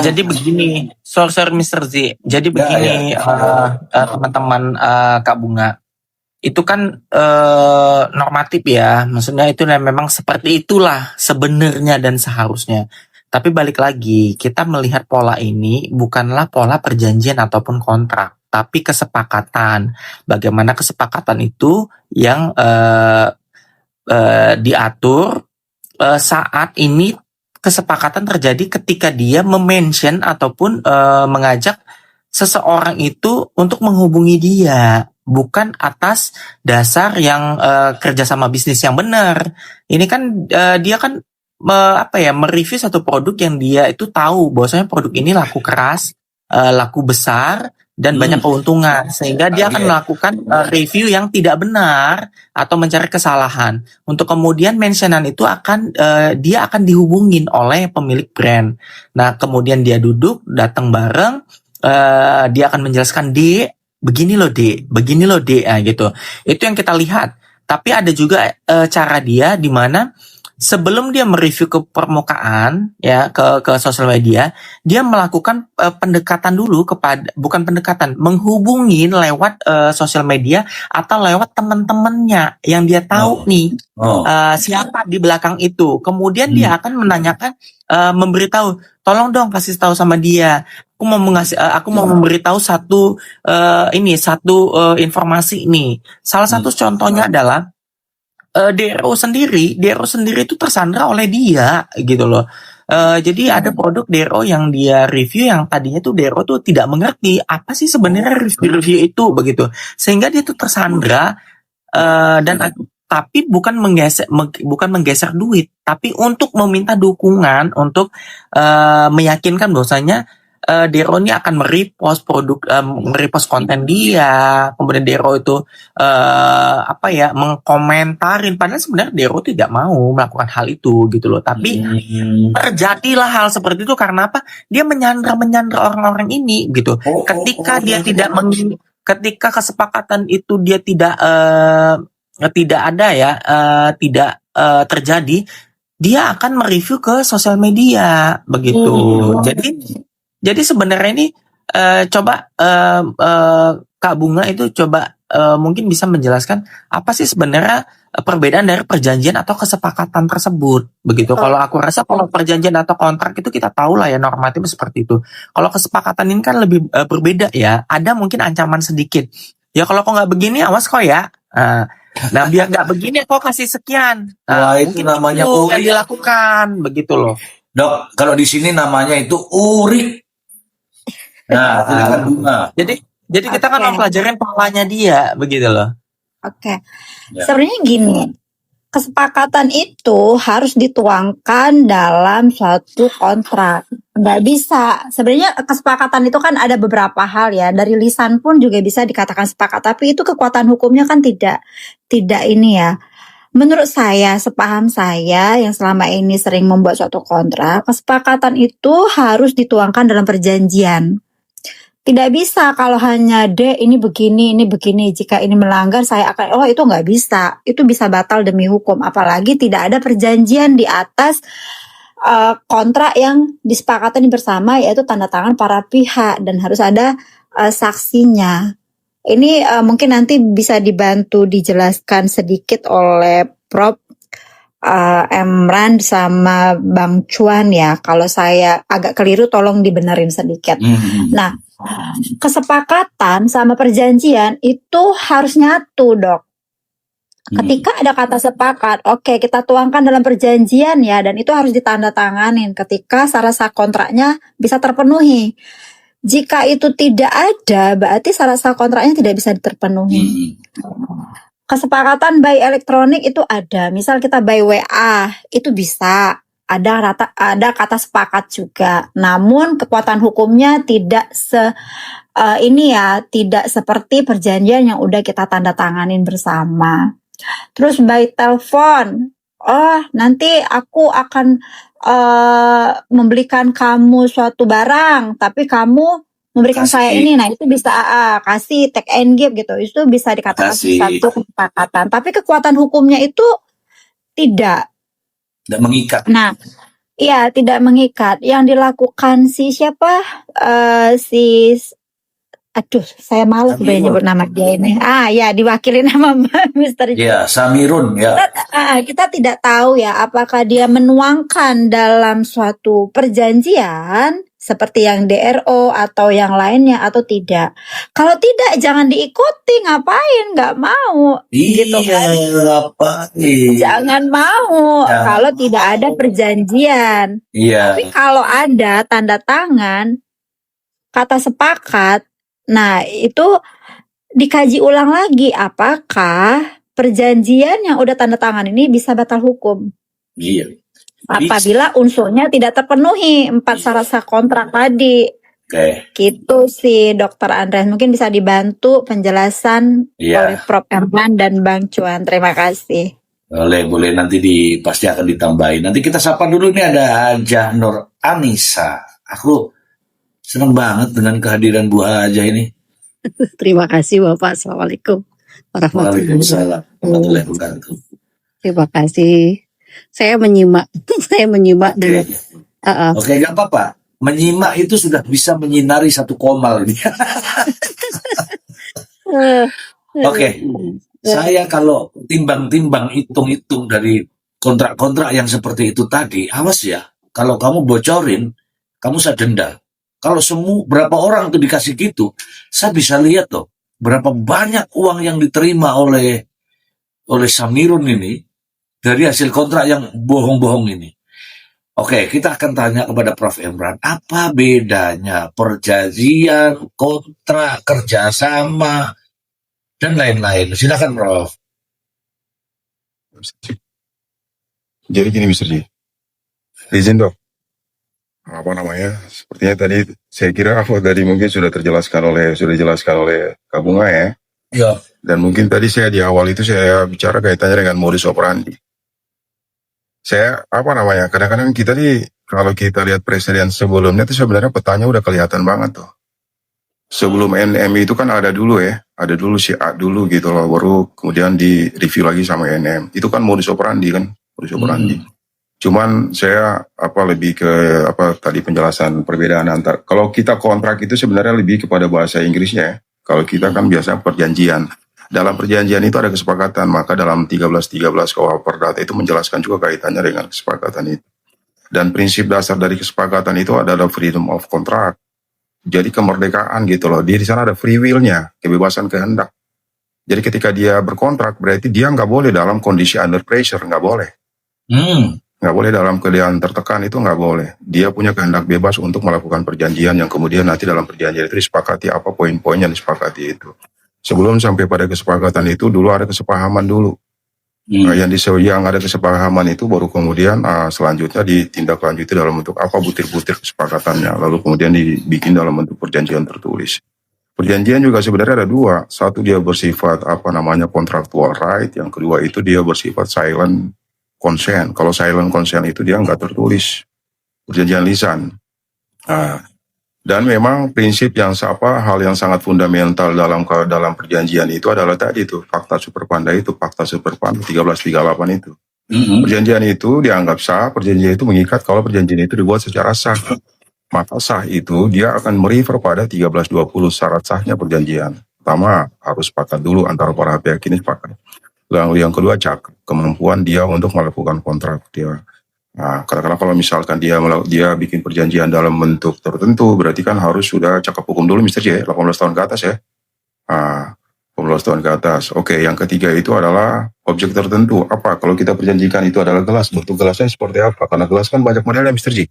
Jadi begini, sorry Mr. Z. Jadi begini, teman-teman Kak Bunga, itu kan normatif ya, maksudnya itu memang seperti itulah sebenarnya dan seharusnya. Tapi balik lagi, kita melihat pola ini bukanlah pola perjanjian ataupun kontrak, tapi kesepakatan. Bagaimana kesepakatan itu yang diatur saat ini kesepakatan terjadi ketika dia memention ataupun mengajak seseorang itu untuk menghubungi dia, bukan atas dasar yang kerjasama bisnis yang benar. Ini kan dia kan mereview satu produk yang dia itu tahu bahwasanya produk ini laku keras, laku besar dan banyak keuntungan, sehingga dia akan melakukan review yang tidak benar atau mencari kesalahan. Untuk kemudian mentionan itu dia akan dihubungin oleh pemilik brand. Nah, kemudian dia duduk, datang bareng, dia akan menjelaskan, D, begini loh D, gitu. Itu yang kita lihat. Tapi ada juga cara dia di mana sebelum dia mereview ke permukaan ya ke sosial media, dia melakukan pendekatan dulu menghubungin lewat sosial media atau lewat teman-temannya yang dia tahu siapa di belakang itu. Kemudian dia akan menanyakan, memberitahu, tolong dong kasih tahu sama dia. Aku mau memberitahu satu informasi ini. Salah satu contohnya adalah Dero sendiri itu tersandra oleh dia gitu loh. Jadi ada produk Dero yang dia review yang tadinya tuh Dero tuh tidak mengerti apa sih sebenarnya review itu begitu, sehingga dia tuh tersandra tapi bukan menggeser duit, tapi untuk meminta dukungan untuk meyakinkan bahwasanya Dero ini akan merepost konten dia, kemudian Dero itu mengkomentarin, padahal sebenarnya Dero tidak mau melakukan hal itu gitu loh. Tapi terjadilah hal seperti itu karena apa? Dia menyandra orang-orang ini gitu. Ketika kesepakatan itu dia tidak terjadi, dia akan mereview ke sosial media begitu. Jadi sebenarnya ini coba Kak Bunga itu coba mungkin bisa menjelaskan apa sih sebenarnya perbedaan dari perjanjian atau kesepakatan tersebut begitu. Kalau aku rasa kalau perjanjian atau kontrak itu kita tahu lah ya normatif seperti itu. Kalau kesepakatan ini kan lebih berbeda ya. Ada mungkin ancaman sedikit. Ya kalau kok nggak begini awas kok ya. Nah biar nggak begini kok kasih sekian. Wah, itu namanya itu yang dilakukan begitu loh. Dok, kalau di sini namanya itu URI. Nah, silakan Bunga. Jadi kita kan mempelajarin polanya dia begitu loh. Oke. Sebenarnya gini, kesepakatan itu harus dituangkan dalam suatu kontrak. Nggak bisa. Sebenarnya kesepakatan itu kan ada beberapa hal ya. Dari lisan pun juga bisa dikatakan sepakat. Tapi itu kekuatan hukumnya kan tidak ini ya. Menurut saya, sepaham saya yang selama ini sering membuat suatu kontrak, kesepakatan itu harus dituangkan dalam perjanjian. Tidak bisa kalau hanya ini begini, jika ini melanggar saya akan, itu nggak bisa. Itu bisa batal demi hukum. Apalagi tidak ada perjanjian di atas kontrak yang disepakati bersama, yaitu tanda tangan para pihak dan harus ada saksinya. Ini mungkin nanti bisa dibantu dijelaskan sedikit oleh Prof. Emran sama Bang Cuan ya. Kalau saya agak keliru tolong dibenerin sedikit. Nah, kesepakatan sama perjanjian itu harus nyatu, Dok. Ketika ada kata sepakat, oke, kita tuangkan dalam perjanjian ya, dan itu harus ditandatanganin ketika syarat kontraknya bisa terpenuhi. Jika itu tidak ada, berarti syarat kontraknya tidak bisa terpenuhi. Kesepakatan by elektronik itu ada. Misal kita by WA, itu bisa. Ada kata sepakat juga. Namun kekuatan hukumnya tidak tidak seperti perjanjian yang udah kita tanda tanganin bersama. Terus by telepon, nanti aku akan membelikan kamu suatu barang, tapi kamu memberikan saya ini, nah itu bisa kasih take and give gitu, itu bisa dikatakan satu kesepakatan. Tapi kekuatan hukumnya itu tidak mengikat. Nah, Iya, tidak mengikat. Yang dilakukan si siapa? Si aduh, saya malas sebenarnya Samirun. nyebut nama dia ini. Ya, diwakili nama Mr. Ya, Samirun ya. Kita tidak tahu ya apakah dia menuangkan dalam suatu perjanjian seperti yang DRO atau yang lainnya atau tidak. Kalau tidak, jangan diikuti, ngapain? Nggak mau, gitu Iya, kan? ngapain? Jangan mau Jangan kalau tidak ada mau. perjanjian. Iya, Tapi kalau ada tanda tangan, kata sepakat, nah itu dikaji ulang lagi apakah perjanjian yang udah tanda tangan ini bisa batal hukum iya. apabila unsurnya tidak terpenuhi 4 syarat sah kontrak tadi. Oke, Gitu sih Dokter Andreas, mungkin bisa dibantu penjelasan iya. oleh Prof. Erman dan Bang Cuan. Terima kasih. Boleh nanti pasti akan ditambahin. Nanti kita sapa dulu nih, ada Hajah Nur Anissa. Aku senang banget dengan kehadiran Bu Hajah ini. Terima kasih Bapak. Assalamualaikum warahmatullahi Waalaikumsalam warahmatullahi wabarakatuh. Terima kasih. Saya menyimak, dengan. Oke, nggak apa-apa. Menyimak itu sudah bisa menyinari satu komal ini. Oke, saya kalau timbang-timbang hitung-hitung dari kontrak-kontrak yang seperti itu tadi, awas ya. Kalau kamu bocorin, kamu saya denda. Kalau berapa orang tuh dikasih gitu, saya bisa lihat loh berapa banyak uang yang diterima oleh Samirun ini dari hasil kontrak yang bohong-bohong ini. Oke, kita akan tanya kepada Prof. Emran, apa bedanya perjanjian, kontrak, kerjasama, dan lain-lain. Silakan, Prof. Jadi gini Mr. Ji, izin dok, sepertinya tadi saya kira tadi mungkin sudah dijelaskan oleh Kak Bunga ya. Ya. Dan mungkin tadi saya di awal itu saya bicara kaitannya dengan modus operandi. Saya kadang-kadang kita kalau kita lihat presiden sebelumnya itu sebenarnya petanya udah kelihatan banget tuh. Sebelum NM itu kan ada dulu si A dulu gitu loh, baru kemudian di review lagi sama NM. Itu kan modus operandi kan, modus operandi. Cuman saya lebih ke tadi penjelasan perbedaan antar. Kalau kita kontrak itu sebenarnya lebih kepada bahasa Inggrisnya ya. Kalau kita kan biasa perjanjian. Dalam perjanjian itu ada kesepakatan, maka dalam 1313 KUH Perdata itu menjelaskan juga kaitannya dengan kesepakatan itu. Dan prinsip dasar dari kesepakatan itu adalah freedom of contract. Jadi kemerdekaan gitu loh. Di sana ada free will-nya, kebebasan kehendak. Jadi ketika dia berkontrak berarti dia nggak boleh dalam kondisi under pressure, nggak boleh. Nggak boleh dalam keadaan tertekan, itu nggak boleh. Dia punya kehendak bebas untuk melakukan perjanjian yang kemudian nanti dalam perjanjian itu disepakati apa poin-poin yang disepakati itu. Sebelum sampai pada kesepakatan itu dulu ada kesepahaman dulu. Yang ada kesepahaman itu baru kemudian selanjutnya ditindaklanjuti dalam bentuk apa butir-butir kesepakatannya. Lalu kemudian dibikin dalam bentuk perjanjian tertulis. Perjanjian juga sebenarnya ada dua. Satu dia bersifat contractual right. Yang kedua itu dia bersifat silent consent. Kalau silent consent itu dia nggak tertulis. Perjanjian lisan. Dan memang prinsip yang hal yang sangat fundamental dalam perjanjian itu adalah tadi itu fakta superpanda 1338 itu. Perjanjian itu dianggap sah, perjanjian itu mengikat kalau perjanjian itu dibuat secara sah. Maka sah itu dia akan merefer pada 1320 syarat sahnya perjanjian. Pertama harus sepakat dulu antara para pihak ini sepakat. Lalu yang kedua kemampuan dia untuk melakukan kontrak dia. Nah, kadang-kadang kalau misalkan dia bikin perjanjian dalam bentuk tertentu, berarti kan harus sudah cakap hukum dulu Mr. J, 18 tahun ke atas ya. 18 tahun ke atas. Oke, yang ketiga itu adalah objek tertentu. Apa? Kalau kita perjanjikan itu adalah gelas, bentuk gelasnya seperti apa? Karena gelas kan banyak modelnya Mr. J.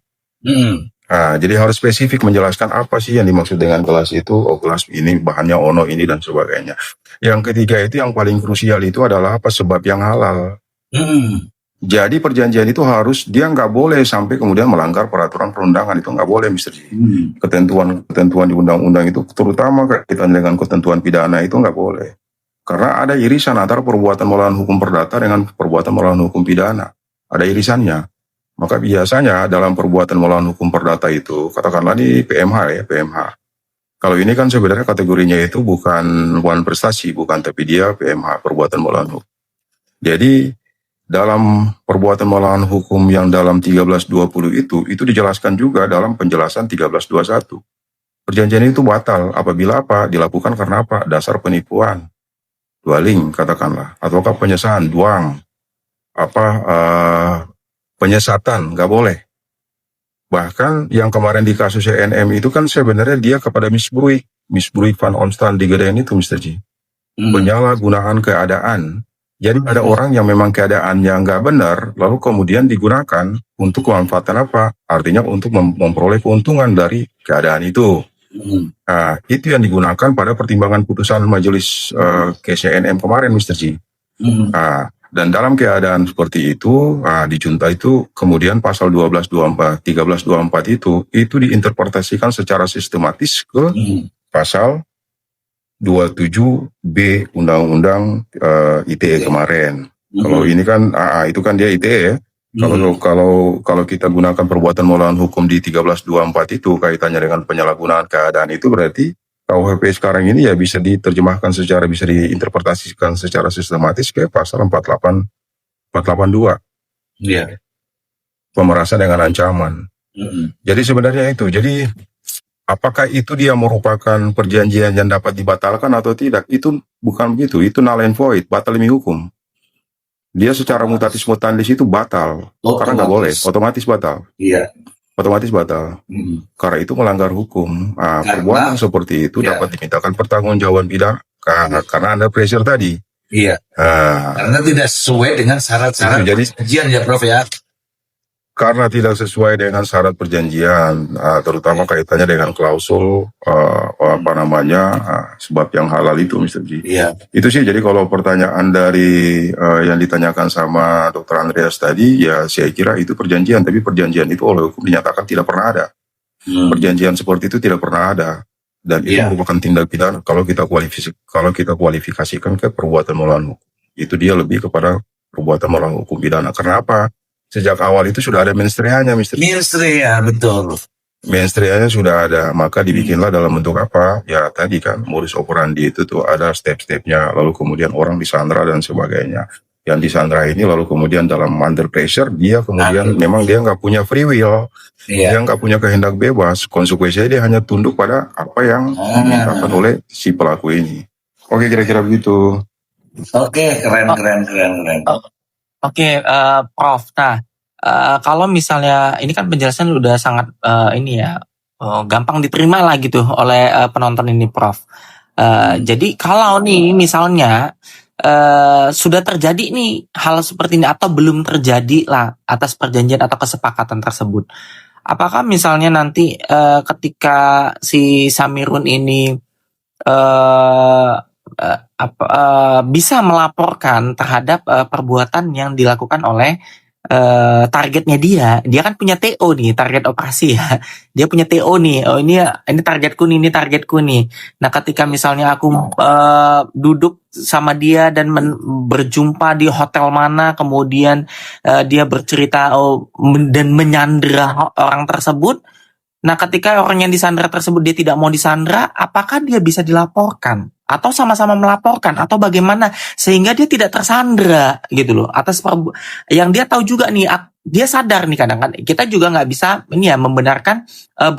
Jadi harus spesifik menjelaskan apa sih yang dimaksud dengan gelas itu. Oh, gelas ini bahannya ono ini dan sebagainya. Yang ketiga itu yang paling krusial itu adalah sebab yang halal. Jadi perjanjian itu dia nggak boleh sampai kemudian melanggar peraturan perundangan, itu nggak boleh Mr. J. Ketentuan di undang-undang itu terutama kaitan dengan ketentuan pidana itu nggak boleh. Karena ada irisan antara perbuatan melawan hukum perdata dengan perbuatan melawan hukum pidana. Ada irisannya. Maka biasanya dalam perbuatan melawan hukum perdata itu, katakanlah di PMH. Kalau ini kan sebenarnya kategorinya itu bukan prestasi, tapi dia PMH, perbuatan melawan hukum. Jadi dalam perbuatan melawan hukum yang dalam 1320 itu dijelaskan juga dalam penjelasan 1321. Perjanjian itu batal apabila apa? Dilakukan karena apa? Dasar penipuan, dwaling katakanlah, ataukah penyesatan, duang, penyesatan, nggak boleh. Bahkan yang kemarin di kasus NM itu kan sebenarnya dia kepada Misbruik van Onstan di Gedean itu, Mr. G. Penyalahgunaan keadaan. Jadi ada orang yang memang keadaannya nggak benar, lalu kemudian digunakan untuk kemanfaatan apa? Artinya untuk memperoleh keuntungan dari keadaan itu. Nah, itu yang digunakan pada pertimbangan putusan majelis case NM kemarin, Mr. G. Nah, dan dalam keadaan seperti itu, di junta itu kemudian pasal 1324 itu diinterpretasikan secara sistematis ke pasal 27B Undang-Undang ITE kemarin. Kalau ini kan itu kan dia ITE ya. Kalau kita gunakan perbuatan melawan hukum di 1324 itu kaitannya dengan penyalahgunaan keadaan, itu berarti KUHP sekarang ini ya bisa diterjemahkan bisa diinterpretasikan secara sistematis ke pasal 482. Iya. Pemerasan dengan ancaman. Jadi sebenarnya itu. Jadi apakah itu dia merupakan perjanjian yang dapat dibatalkan atau tidak? Itu bukan begitu. Itu null and void, batal demi hukum. Dia secara mutatis mutandis itu batal. Karena nggak boleh, otomatis batal. Iya. Otomatis batal. Karena itu melanggar hukum. Perbuatan seperti itu dapat dimintakan pertanggungjawaban pidana karena ada pressure tadi. Iya. Karena tidak sesuai dengan syarat-syarat perjanjian ya, Prof ya. Karena tidak sesuai dengan syarat perjanjian, terutama kaitannya dengan klausul sebab yang halal itu, Mr. G. Iya. Itu sih. Jadi kalau pertanyaan dari yang ditanyakan sama Dr. Andreas tadi, ya saya kira itu perjanjian, tapi perjanjian itu oleh hukum dinyatakan tidak pernah ada. Perjanjian seperti itu tidak pernah ada, dan itu merupakan tindak pidana kalau kita kualifikasikan ke perbuatan melawan hukum. Itu dia lebih kepada perbuatan melawan hukum pidana. Karena apa? Sejak awal itu sudah ada mensreanya, Mr. Mensrea, betul. Mensreanya sudah ada, maka dibikinlah dalam bentuk apa? Ya tadi kan, modus operandi itu tuh ada step-stepnya, lalu kemudian orang disandra dan sebagainya. Yang disandra ini lalu kemudian dalam under pressure, dia kemudian memang dia nggak punya free will, dia nggak punya kehendak bebas, konsekuensinya dia hanya tunduk pada apa yang dimintakan oleh si pelaku ini. Oke, kira-kira begitu. Oke, keren. Oke, Prof. Nah, kalau misalnya ini kan penjelasan udah sangat gampang diterima lah gitu oleh penonton ini, Prof. Jadi kalau nih misalnya sudah terjadi nih hal seperti ini atau belum terjadi lah atas perjanjian atau kesepakatan tersebut, apakah misalnya nanti ketika si Samirun ini bisa melaporkan terhadap perbuatan yang dilakukan oleh targetnya dia kan punya TO nih, target operasi ya. Dia punya TO nih. Oh ini targetku nih, ini targetku nih. Nah, ketika misalnya aku duduk sama dia dan berjumpa di hotel mana, kemudian dia bercerita dan menyandera orang tersebut. Nah, ketika orang yang disandra tersebut dia tidak mau disandra, apakah dia bisa dilaporkan? Atau sama-sama melaporkan? Atau bagaimana? Sehingga dia tidak tersandra gitu loh. Atas yang dia tahu juga nih, dia sadar nih kadang-kadang. Kita juga nggak bisa membenarkan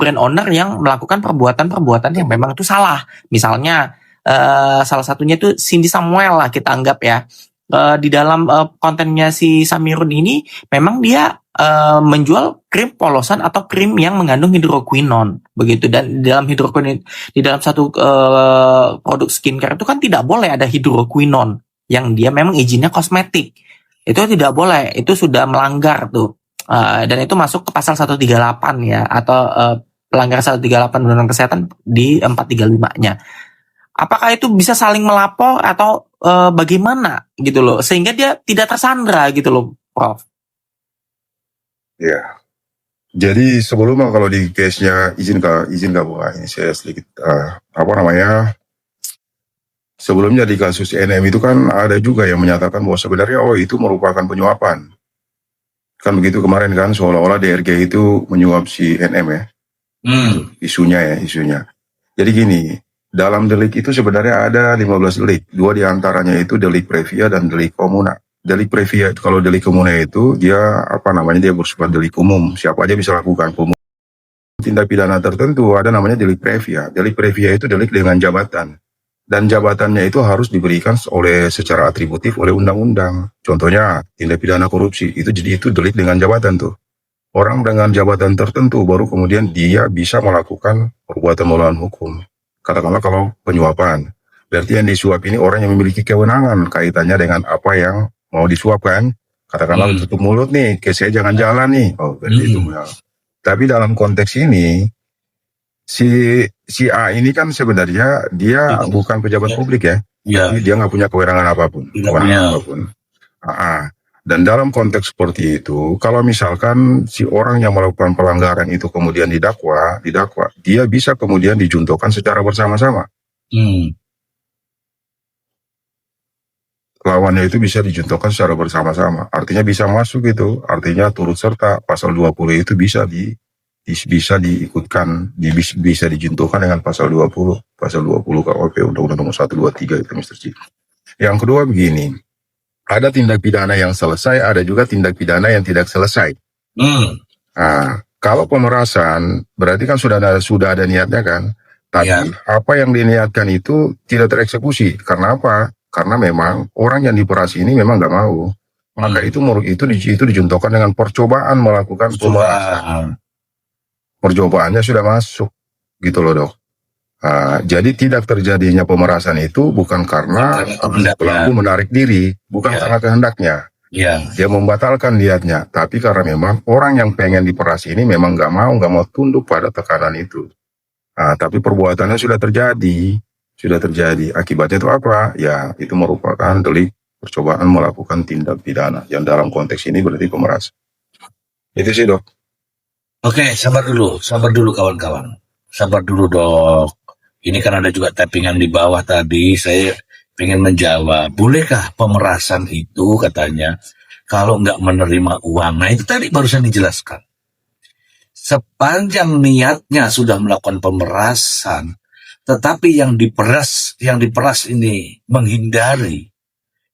brand owner yang melakukan perbuatan-perbuatan yang memang itu salah. Misalnya, salah satunya itu Cindy Samuel lah kita anggap ya. Di dalam kontennya si Samirun ini, memang dia menjual krim polosan atau krim yang mengandung hidroquinon begitu, dan di dalam satu produk skincare itu kan tidak boleh ada hidroquinon yang dia memang izinnya kosmetik, itu tidak boleh, itu sudah melanggar tuh, dan itu masuk ke pasal 138 ya, atau pelanggaran 138 Undang-Undang Kesehatan di 435-nya. Apakah itu bisa saling melapor atau bagaimana gitu loh, sehingga dia tidak tersandra gitu loh, Prof? Ya, jadi sebelumnya kalau di case-nya izin kak Bu, ini saya sedikit sebelumnya di kasus NM itu kan ada juga yang menyatakan bahwa sebenarnya itu merupakan penyuapan. Kan begitu kemarin kan, seolah-olah DRG itu menyuap si NM ya. Isunya. Jadi gini, dalam delik itu sebenarnya ada 15 delik. 2 diantaranya itu delik previa dan delik komuna. delik previa, kalau delik umumnya itu dia dia bersifat delik umum, siapa aja bisa lakukan. Tindak pidana tertentu ada namanya delik previa. Delik previa itu delik dengan jabatan. Dan jabatannya itu harus diberikan secara atributif oleh undang-undang. Contohnya tindak pidana korupsi itu delik dengan jabatan tuh. Orang dengan jabatan tertentu baru kemudian dia bisa melakukan perbuatan melawan hukum. Katakanlah kalau penyuapan, berarti yang disuap ini orang yang memiliki kewenangan kaitannya dengan apa yang mau disuapkan. Katakanlah tutup mulut nih, saya jangan jalan nih. Oh, berarti itu. Tapi dalam konteks ini si A ini kan sebenarnya dia bukan pejabat publik ya. Jadi dia nggak punya kewenangan apapun. Dan dalam konteks seperti itu, kalau misalkan si orang yang melakukan pelanggaran itu kemudian didakwa, dia bisa kemudian dijuntuhkan secara bersama-sama. Lawannya itu bisa dijuntuhkan secara bersama-sama. Artinya bisa masuk itu. Artinya turut serta pasal 20 itu bisa diikutkan, bisa dijuntuhkan dengan pasal 20 KUHP Undang-Undang Nomor 123 itu, Mr. Chief. Yang kedua begini, ada tindak pidana yang selesai, ada juga tindak pidana yang tidak selesai. Nah, kalau pemerasan berarti kan sudah ada niatnya kan, tapi apa yang diniatkan itu tidak tereksekusi. Karena apa? Karena memang orang yang diperas ini memang nggak mau. Maka itu dijuntuhkan dengan percobaan melakukan pemerasan. Percobaannya sudah masuk, gitu loh dok. Jadi tidak terjadinya pemerasan itu bukan karena pelaku menarik diri, bukan karena kehendaknya. Dia membatalkan niatnya, tapi karena memang orang yang pengen diperas ini memang nggak mau tunduk pada tekanan itu. Tapi perbuatannya sudah terjadi. Akibatnya itu apa? Ya, itu merupakan delik percobaan melakukan tindak pidana. Yang dalam konteks ini berarti pemerasan. Itu sih dok. Oke, sabar dulu kawan-kawan. Sabar dulu dok. Ini kan ada juga tappingan di bawah tadi. Saya pengen menjawab. Bolehkah pemerasan itu katanya kalau nggak menerima uang? Nah itu tadi barusan dijelaskan. Sepanjang niatnya sudah melakukan pemerasan, tetapi yang diperas ini menghindari,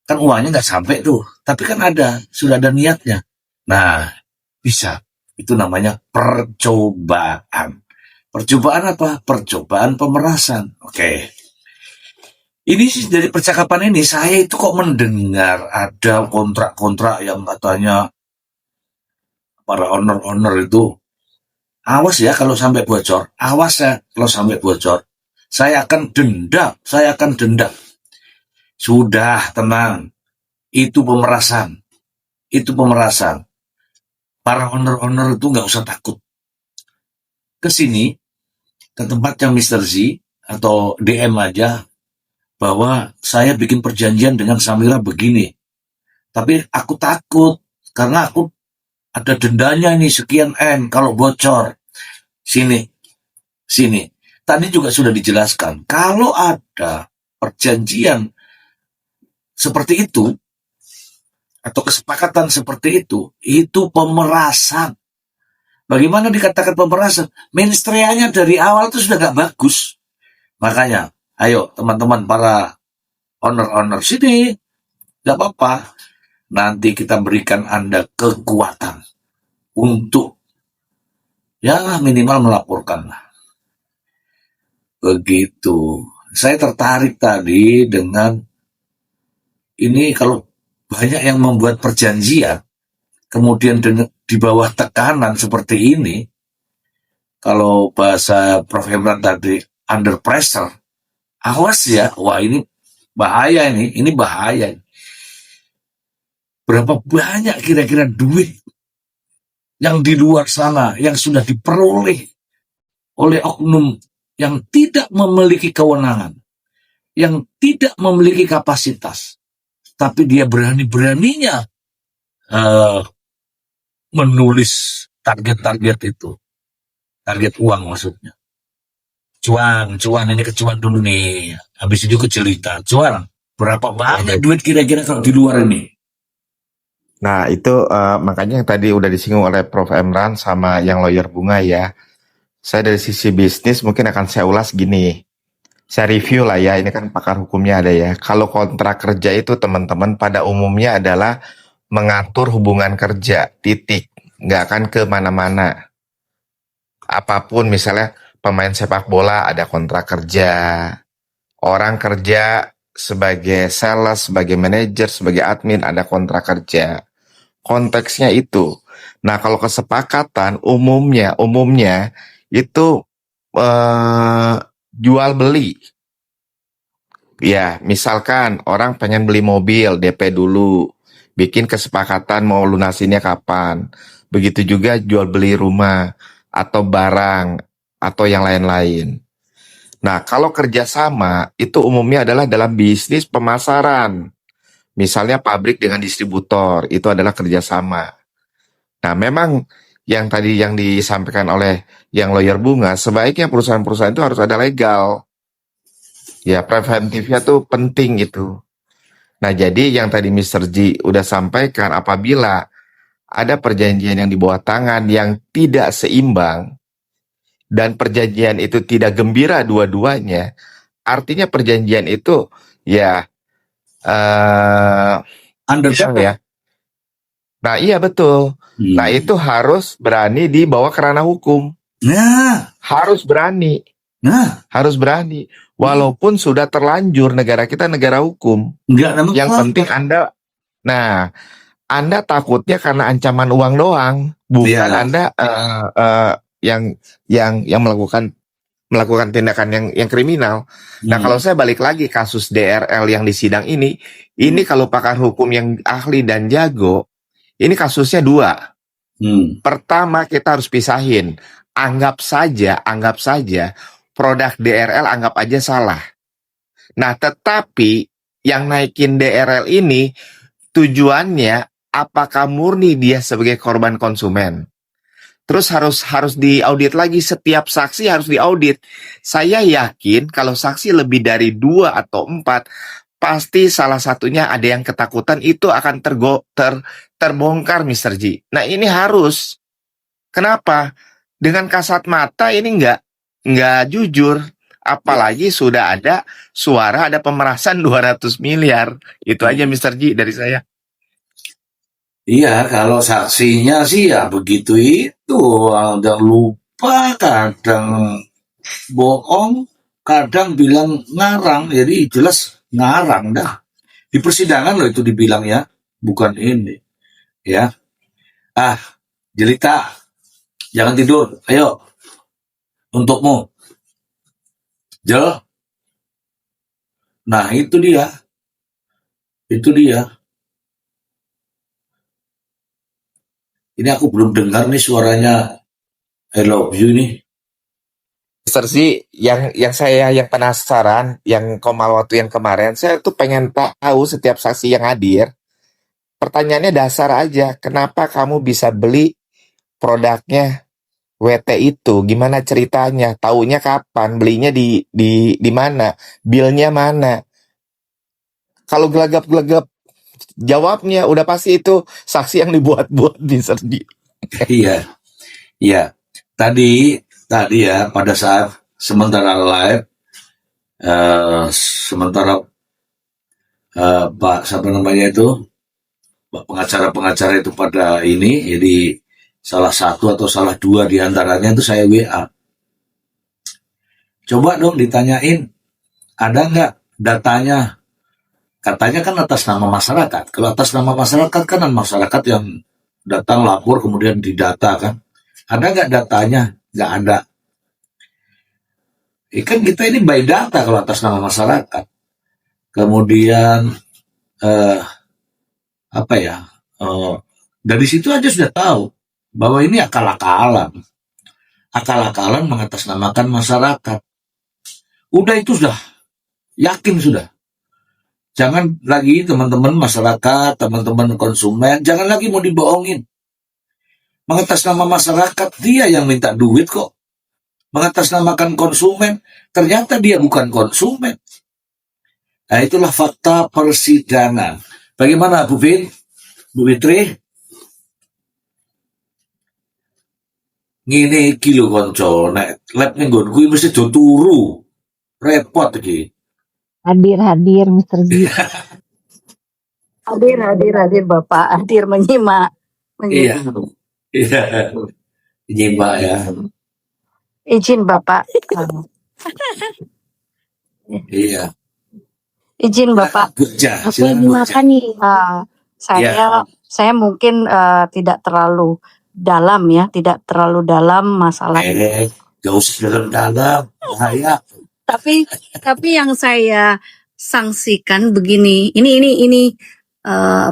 kan uangnya nggak sampai tuh. Tapi kan sudah ada niatnya. Nah, bisa. Itu namanya percobaan. Percobaan apa? Percobaan pemerasan. Oke. Ini sih dari percakapan ini, saya itu kok mendengar ada kontrak-kontrak yang katanya para owner itu, awas ya kalau sampai bocor. Saya akan denda. Sudah, tenang. Itu pemerasan. Para owner itu nggak usah takut. Kesini, ke tempatnya Mr. Z, atau DM aja, bahwa saya bikin perjanjian dengan Samira begini. Tapi aku takut, karena aku ada dendanya nih sekian M kalau bocor. Sini. Tadi juga sudah dijelaskan, kalau ada perjanjian seperti itu, atau kesepakatan seperti itu pemerasan. Bagaimana dikatakan pemerasan? Menstreanya dari awal itu sudah gak bagus. Makanya, ayo teman-teman para owner sini, gak apa-apa. Nanti kita berikan Anda kekuatan untuk ya minimal melaporkan. Begitu. Saya tertarik tadi dengan ini, kalau banyak yang membuat perjanjian, kemudian di bawah tekanan seperti ini, kalau bahasa Prof. Imran tadi, under pressure, awas ya, wah ini bahaya. Berapa banyak kira-kira duit yang di luar sana, yang sudah diperoleh oleh oknum yang tidak memiliki kewenangan, yang tidak memiliki kapasitas, tapi dia berani-beraninya menulis target-target itu. Target uang maksudnya. Cuan ini kecuan dulu nih. Habis itu ke cerita. Cuan, berapa banyak duit kira-kira kalau di luar ini? Nah itu makanya yang tadi udah disinggung oleh Prof. Imran sama yang lawyer Bunga ya. Saya dari sisi bisnis mungkin akan saya ulas gini. Saya review lah ya, ini kan pakar hukumnya ada ya. Kalau kontrak kerja itu teman-teman pada umumnya adalah mengatur hubungan kerja, titik. Nggak akan kemana-mana. Apapun misalnya pemain sepak bola ada kontrak kerja. Orang kerja sebagai sales, sebagai manajer, sebagai admin ada kontrak kerja. Konteksnya itu. Nah, kalau kesepakatan umumnya itu jual beli. Ya, misalkan orang pengen beli mobil, DP dulu. Bikin kesepakatan mau lunasinnya kapan. Begitu juga jual beli rumah atau barang atau yang lain-lain. Nah, kalau kerjasama itu umumnya adalah dalam bisnis pemasaran. Misalnya pabrik dengan distributor, itu adalah kerjasama. Nah, memang yang tadi yang disampaikan oleh yang lawyer Bunga, sebaiknya perusahaan-perusahaan itu harus ada legal. Ya, preventifnya tuh penting itu. Nah, jadi yang tadi Mr. G udah sampaikan, apabila ada perjanjian yang di bawah tangan yang tidak seimbang, dan perjanjian itu tidak gembira dua-duanya, artinya perjanjian itu ya Undercut ya. Nah, iya betul. Nah, itu harus berani dibawa ke ranah hukum. Nah, Harus berani. Harus berani. Walaupun sudah terlanjur negara kita negara hukum. enggak namanya Yang penting Anda takutnya karena ancaman uang doang, bukan Iya. Anda yang melakukan tindakan yang kriminal. Nah, kalau saya balik lagi kasus DRL yang di sidang ini kalau pakar hukum yang ahli dan jago, ini kasusnya dua. Pertama, kita harus pisahin. Anggap saja produk DRL anggap aja salah. Nah, tetapi yang naikin DRL ini tujuannya apakah murni dia sebagai korban konsumen? Terus harus diaudit lagi, setiap saksi harus diaudit. Saya yakin kalau saksi lebih dari 2 atau 4, pasti salah satunya ada yang ketakutan, itu akan terbongkar, Mr. G. Nah, ini harus. Kenapa? Dengan kasat mata ini nggak jujur. Apalagi sudah ada suara, ada pemerasan 200 miliar. Itu aja Mr. G dari saya. Iya, kalau saksinya sih ya begitu itu. Kadang lupa, kadang bohong, kadang bilang ngarang. Jadi jelas ngarang dah. Di persidangan loh itu dibilang ya, bukan ini. Ya. Jelita, jangan tidur. Ayo. Untukmu. Jel. Nah, itu dia. Itu dia. Ini aku belum dengar nih suaranya I love you nih. Mr. Z, yang saya yang penasaran, yang waktu yang kemarin, saya tuh pengen tahu setiap saksi yang hadir. Pertanyaannya dasar aja, kenapa kamu bisa beli produknya WT itu? Gimana ceritanya? Taunya kapan? Belinya di mana? Bilnya mana? Kalau gelagap-gelagap jawabnya udah pasti itu saksi yang dibuat-buat, Mr. Z. Iya. Tadi ya pada saat sementara live, Pak siapa namanya itu, pengacara-pengacara itu pada ini, jadi salah satu atau salah dua diantaranya itu saya WA. Coba dong ditanyain, ada nggak datanya? Katanya kan atas nama masyarakat. Kalau atas nama masyarakat kan masyarakat yang datang lapor kemudian didata kan. Ada nggak datanya? Nggak ada. Kan kita ini by data kalau atas nama masyarakat. Kemudian dari situ aja sudah tahu bahwa ini akal-akalan mengatasnamakan masyarakat. Udah itu sudah yakin sudah. Jangan lagi teman-teman masyarakat, teman-teman konsumen, jangan lagi mau dibohongin. Mengatasnama masyarakat, dia yang minta duit kok. Mengatasnamakan konsumen, ternyata dia bukan konsumen. Nah, itulah fakta persidangan. Bagaimana Bu Vin? Bu Fitri? Ngene iki lho kanca, nek lab ning nggonku mesti do turu. repot iki. Hadir Mr. Z. Hadir Bapak, hadir menyimak. Iya. Iya. Nyimak ya. Izin Bapak. Iya. Izin Bapak. Burja, Apa silakan yang Burja. dimakan nih? Saya mungkin tidak terlalu dalam ya, tidak terlalu dalam masalah ini. Gak usah dalam-dalam, bahaya. Tapi yang saya sanksikan begini, ini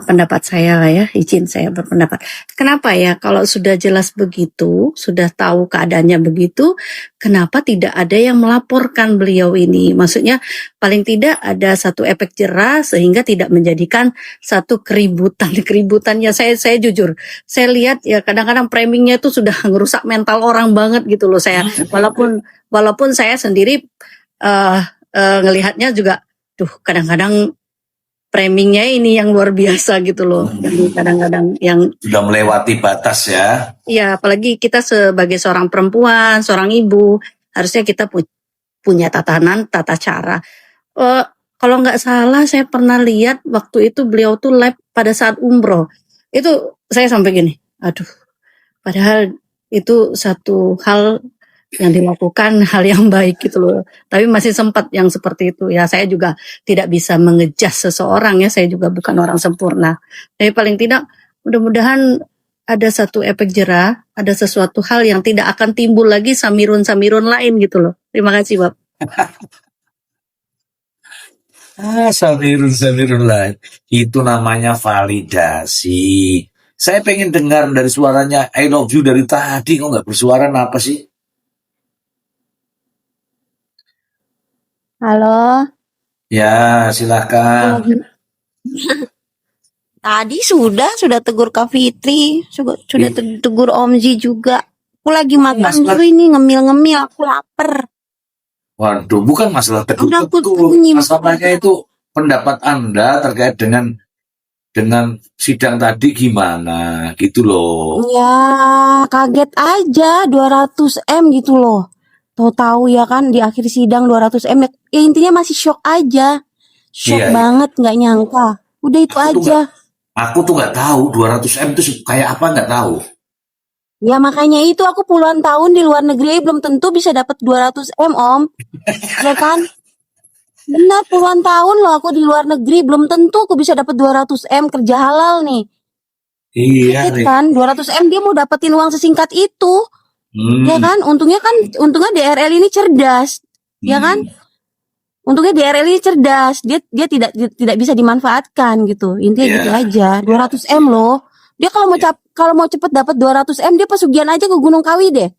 pendapat saya lah ya, izin saya berpendapat. Kenapa ya kalau sudah jelas begitu, sudah tahu keadaannya begitu, kenapa tidak ada yang melaporkan beliau ini? Maksudnya paling tidak ada satu efek jerah sehingga tidak menjadikan satu keributannya. Saya jujur, saya lihat ya kadang-kadang framingnya itu sudah ngerusak mental orang banget gitu loh. Saya walaupun saya sendiri ngelihatnya juga, kadang-kadang framingnya ini yang luar biasa gitu loh. Jadi kadang-kadang yang Sudah melewati batas ya. ya apalagi kita sebagai seorang perempuan, seorang ibu, harusnya kita punya tata cara. Kalau nggak salah saya pernah lihat waktu itu beliau tuh live pada saat umroh. Itu saya sampai gini, aduh. Padahal itu satu hal yang dilakukan, hal yang baik gitu loh. Tapi masih sempat yang seperti itu ya. Saya juga tidak bisa mengejas seseorang ya. Saya juga bukan orang sempurna. Tapi paling tidak mudah-mudahan ada satu efek jerah, ada sesuatu hal yang tidak akan timbul lagi samirun-samirun lain gitu loh. Terima kasih, Bapak. Samirun lain. Itu namanya validasi. Saya pengen dengar dari suaranya I love you dari tadi. Kok nggak bersuara apa sih? Halo. Ya, silakan. Tadi sudah tegur Kak Fitri, sudah tegur Om Zi juga. Aku lagi makan dulu ini ngemil-ngemil, aku lapar. Waduh, bukan masalah Udah, aku tegur-tegur. nyimak. Masalahnya itu pendapat Anda terkait dengan sidang tadi gimana gitu loh. Ya, kaget aja 200 M gitu loh. Tahu-tahu ya kan di akhir sidang 200 M ya intinya masih shock aja. Shock Iya, iya. banget, nggak nyangka. Udah itu aja. Aku tuh nggak tahu 200 M itu kayak apa, nggak tahu. Ya makanya itu aku puluhan tahun di luar negeri belum tentu bisa dapat 200 M Om. Ya kan? Benar, puluhan tahun loh aku di luar negeri belum tentu aku bisa dapat 200 M kerja halal nih. Iya, Kaget kan 200 M dia mau dapetin uang sesingkat itu. Ya kan? Untungnya DRL ini cerdas. Ya kan? Untungnya DRL ini cerdas. Dia tidak bisa dimanfaatkan gitu. Intinya Iya. gitu aja. 200 M loh. Dia kalau mau cepet dapat 200 M dia pesugihan aja ke Gunung Kawi deh.